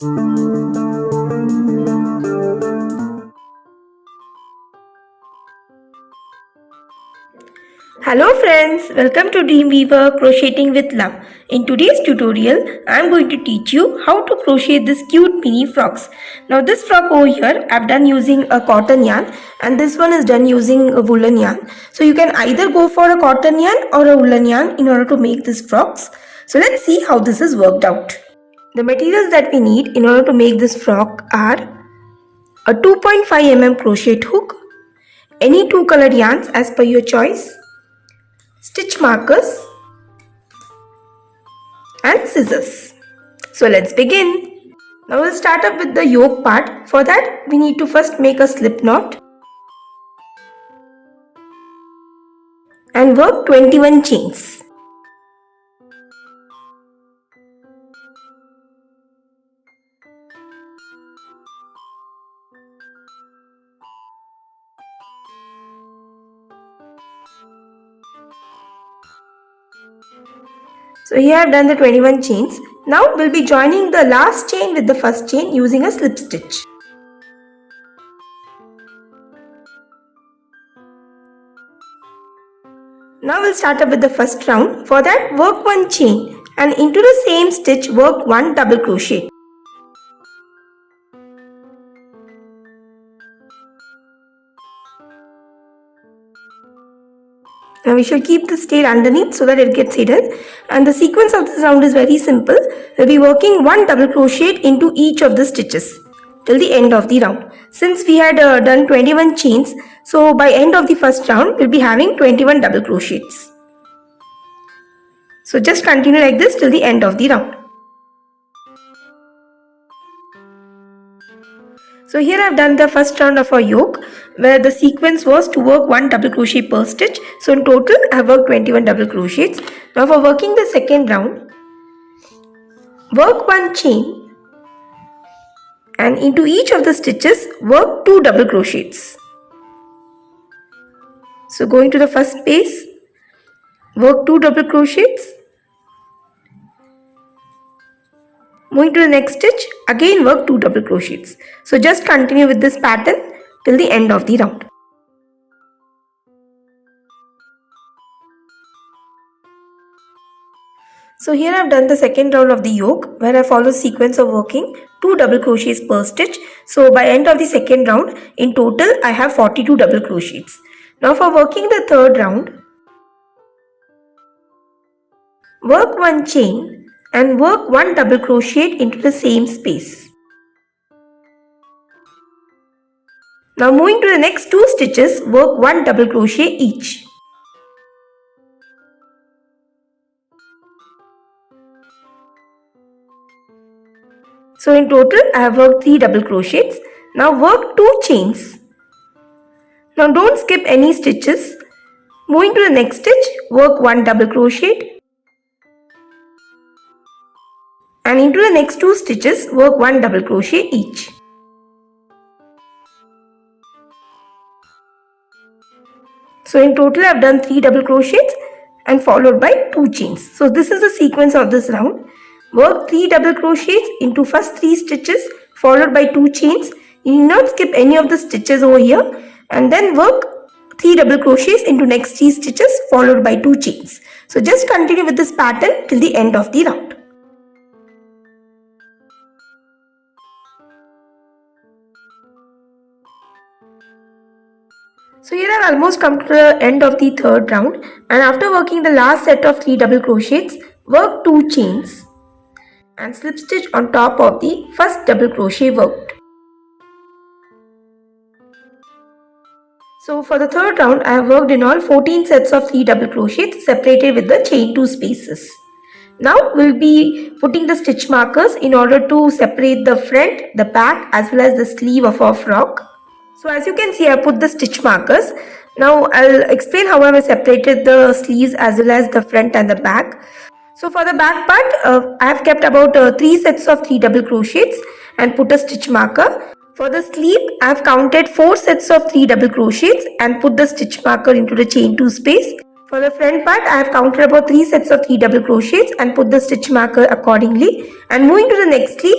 Hello friends, welcome to Dreamweaver Crocheting with Love. In today's tutorial, I am going to teach you how to crochet this cute mini frocks. Now this frock over here, I have done using a cotton yarn and this one is done using a woolen yarn. So you can either go for a cotton yarn or a woolen yarn in order to make these frocks. So let's see how this is worked out. The materials that we need in order to make this frock are a 2.5 mm crochet hook, any two colored yarns as per your choice, stitch markers and scissors. So let's begin. Now we'll start up with the yoke part. For that we need to first make a slip knot and work 21 chains. So here I have done the 21 chains. Now we'll be joining the last chain with the first chain using a slip stitch. Now we'll start up with the first round. For that work one chain and into the same stitch work one double crochet. Now we should keep this tail underneath so that it gets hidden, and the sequence of this round is very simple. We'll be working one double crochet into each of the stitches till the end of the round. Since we had done 21 chains, so by end of the first round we'll be having 21 double crochets. So just continue like this till the end of the round. So here I have done the first round of our yoke, where the sequence was to work one double crochet per stitch. So in total I have worked 21 double crochets. Now for working the second round, work one chain and into each of the stitches work two double crochets. So going to the first space, work two double crochets. Moving to the next stitch, again work two double crochets. So just continue with this pattern till the end of the round. So here I have done the second round of the yoke, where I follow sequence of working two double crochets per stitch. So by end of the second round, in total I have 42 double crochets. Now for working the third round, work one chain and work one double crochet into the same space. Now moving to the next two stitches, work one double crochet each. So in total I have worked 3 double crochets. Now work 2 chains. Now don't skip any stitches. Moving to the next stitch, work 1 double crochet. And into the next 2 stitches, work 1 double crochet each. So in total I have done 3 double crochets and followed by 2 chains. So this is the sequence of this round. Work 3 double crochets into first 3 stitches followed by 2 chains. You need not skip any of the stitches over here, and then work 3 double crochets into next 3 stitches followed by 2 chains. So just continue with this pattern till the end of the round. So here I have almost come to the end of the third round, and after working the last set of 3 double crochets, work 2 chains and slip stitch on top of the first double crochet worked. So for the third round I have worked in all 14 sets of 3 double crochets separated with the chain 2 spaces. Now we'll be putting the stitch markers in order to separate the front, the back as well as the sleeve of our frock. So as you can see, I put the stitch markers. Now I'll explain how I have separated the sleeves as well as the front and the back. So for the back part, I have kept about 3 sets of 3 double crochets and put a stitch marker. For the sleeve, I have counted 4 sets of 3 double crochets and put the stitch marker into the chain 2 space. For the front part, I have counted about 3 sets of 3 double crochets and put the stitch marker accordingly. And moving to the next sleeve,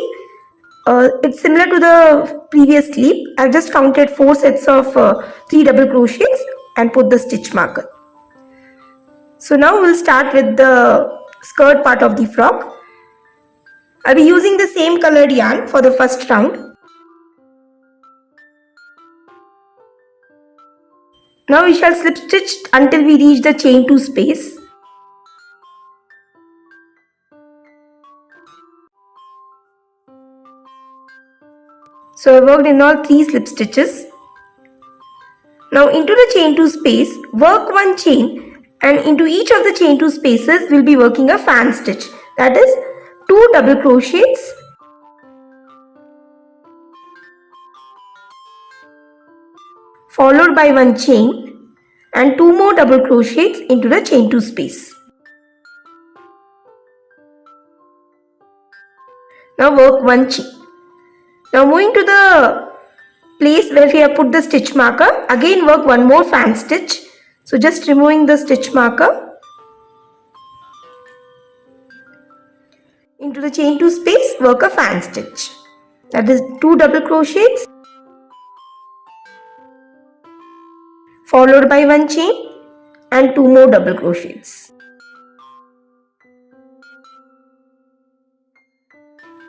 It's similar to the previous sleeve. I've just counted 4 sets of 3 double crochets and put the stitch marker. So now we'll start with the skirt part of the frock. I'll be using the same colored yarn for the first round. Now we shall slip stitch until we reach the chain 2 space. So I worked in all 3 slip stitches. Now into the chain 2 space, work 1 chain, and into each of the chain 2 spaces we'll be working a fan stitch. That is 2 double crochets, followed by 1 chain and 2 more double crochets into the chain 2 space. Now work 1 chain. Now moving to the place where we have put the stitch marker, again work 1 more fan stitch. So just removing the stitch marker. Into the chain 2 space, work a fan stitch. That is 2 double crochets, followed by 1 chain and 2 more double crochets.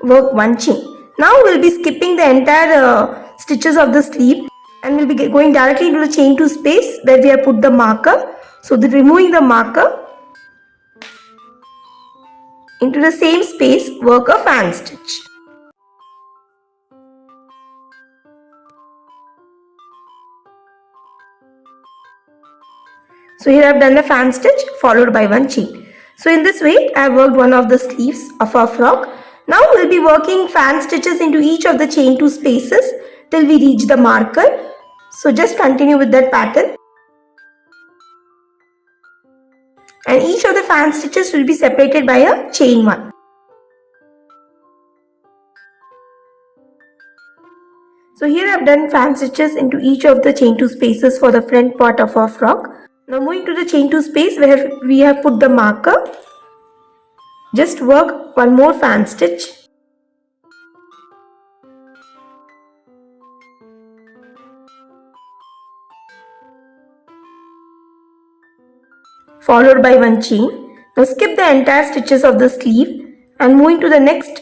Work 1 chain. Now we'll be skipping the entire stitches of the sleeve and we'll be going directly into the chain 2 space where we have put the marker. So removing the marker, into the same space work a fan stitch. So here I have done the fan stitch followed by 1 chain. So in this way I have worked one of the sleeves of our frock. Now we'll be working fan stitches into each of the chain 2 spaces till we reach the marker. So just continue with that pattern. And each of the fan stitches will be separated by a chain 1. So here I have done fan stitches into each of the chain 2 spaces for the front part of our frock. Now moving to the chain 2 space where we have put the marker, just work 1 more fan stitch. Followed by 1 chain. Now skip the entire stitches of the sleeve and moving to the next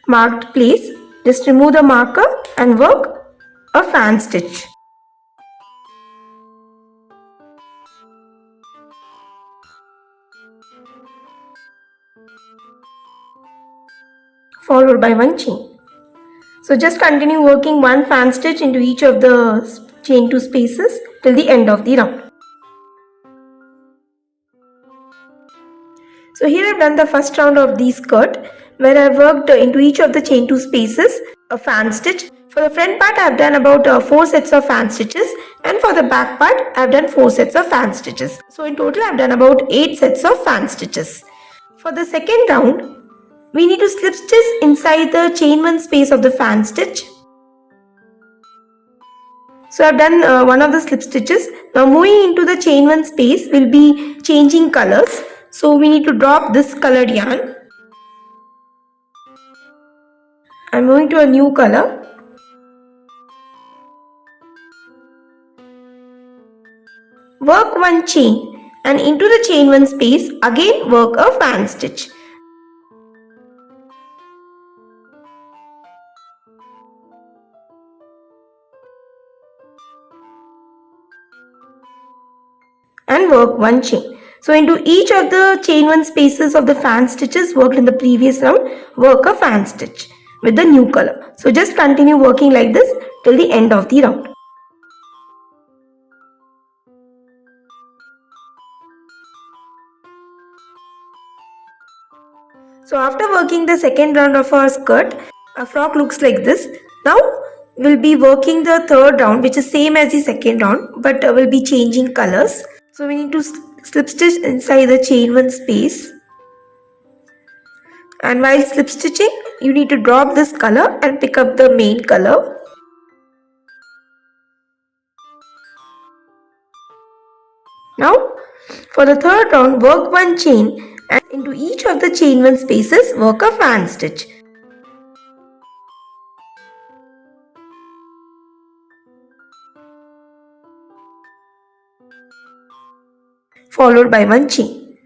marked place, just remove the marker and work a fan stitch. Followed by 1 chain. So just continue working 1 fan stitch into each of the chain 2 spaces till the end of the round. So here I have done the first round of the skirt where I have worked into each of the chain 2 spaces a fan stitch. For the front part I have done about 4 sets of fan stitches and for the back part I have done 4 sets of fan stitches. So in total I have done about 8 sets of fan stitches. For the second round, we need to slip stitch inside the chain 1 space of the fan stitch. So I have done one of the slip stitches. Now moving into the chain 1 space, we'll be changing colors. So we need to drop this colored yarn. I'm moving to a new color. Work 1 chain and into the chain 1 space again work a fan stitch. And work 1 chain. So into each of the chain 1 spaces of the fan stitches worked in the previous round, work a fan stitch with the new color. So just continue working like this till the end of the round. So after working the second round of our skirt, our frock looks like this. Now we'll be working the third round, which is same as the second round, but we'll be changing colors. So we need to slip stitch inside the chain 1 space. And while slip stitching, you need to drop this color and pick up the main color. Now for the third round, work 1 chain and into each of the chain 1 spaces work a fan stitch. followed by 1 chain.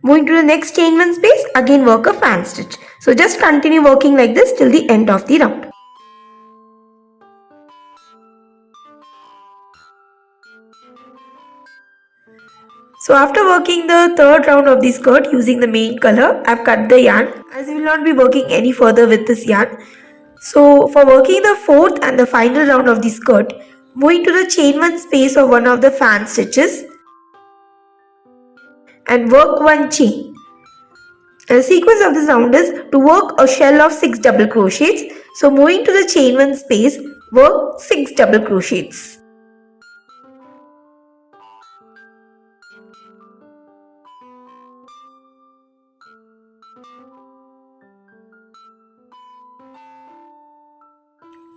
Moving to the next chain 1 space, again work a fan stitch. So just continue working like this till the end of the round. So after working the third round of the skirt using the main color, I have cut the yarn as we will not be working any further with this yarn. So for working the fourth and the final round of the skirt, moving to the chain 1 space of one of the fan stitches and work 1 chain. And the sequence of this round is to work a shell of 6 double crochets. So moving to the chain 1 space, work 6 double crochets.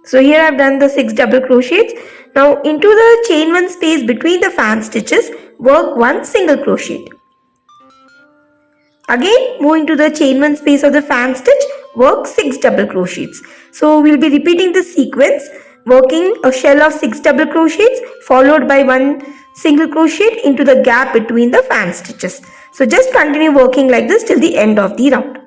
So here I have done the 6 double crochets. Now into the chain 1 space between the fan stitches, work 1 single crochet. Again moving to the chain 1 space of the fan stitch, work 6 double crochets. So we will be repeating this sequence, working a shell of 6 double crochets followed by 1 single crochet into the gap between the fan stitches. So just continue working like this till the end of the round.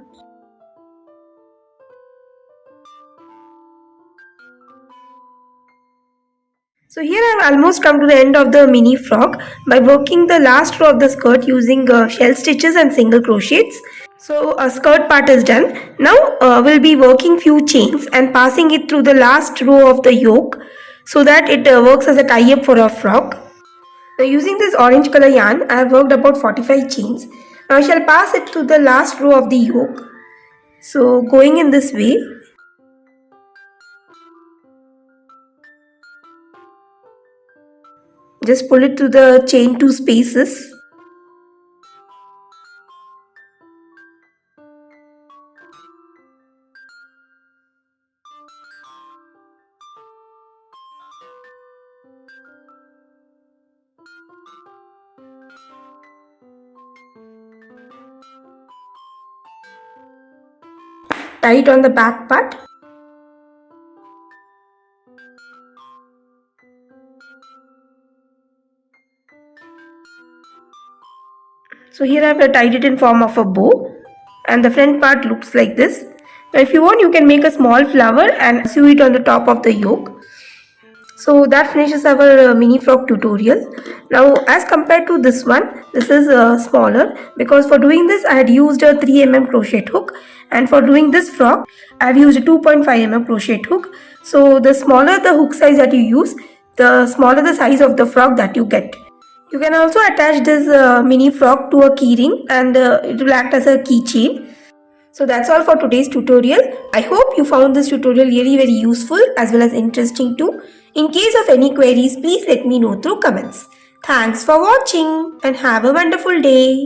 So here I have almost come to the end of the mini frock by working the last row of the skirt using shell stitches and single crochets. So a skirt part is done. Now we'll be working few chains and passing it through the last row of the yoke so that it works as a tie-up for a frock. Now using this orange color yarn, I have worked about 45 chains. Now I shall pass it through the last row of the yoke. So going in this way. Just pull it through the chain 2 spaces. Tie it on the back part. So here I have tied it in form of a bow and the front part looks like this. Now if you want, you can make a small flower and sew it on the top of the yoke. So that finishes our mini frock tutorial. Now as compared to this one, this is smaller because for doing this I had used a 3 mm crochet hook, and for doing this frock I have used a 2.5 mm crochet hook. So the smaller the hook size that you use, the smaller the size of the frock that you get. You can also attach this mini frock to a keyring and it will act as a keychain. So that's all for today's tutorial. I hope you found this tutorial really very useful as well as interesting too. In case of any queries, please let me know through comments. Thanks for watching and have a wonderful day.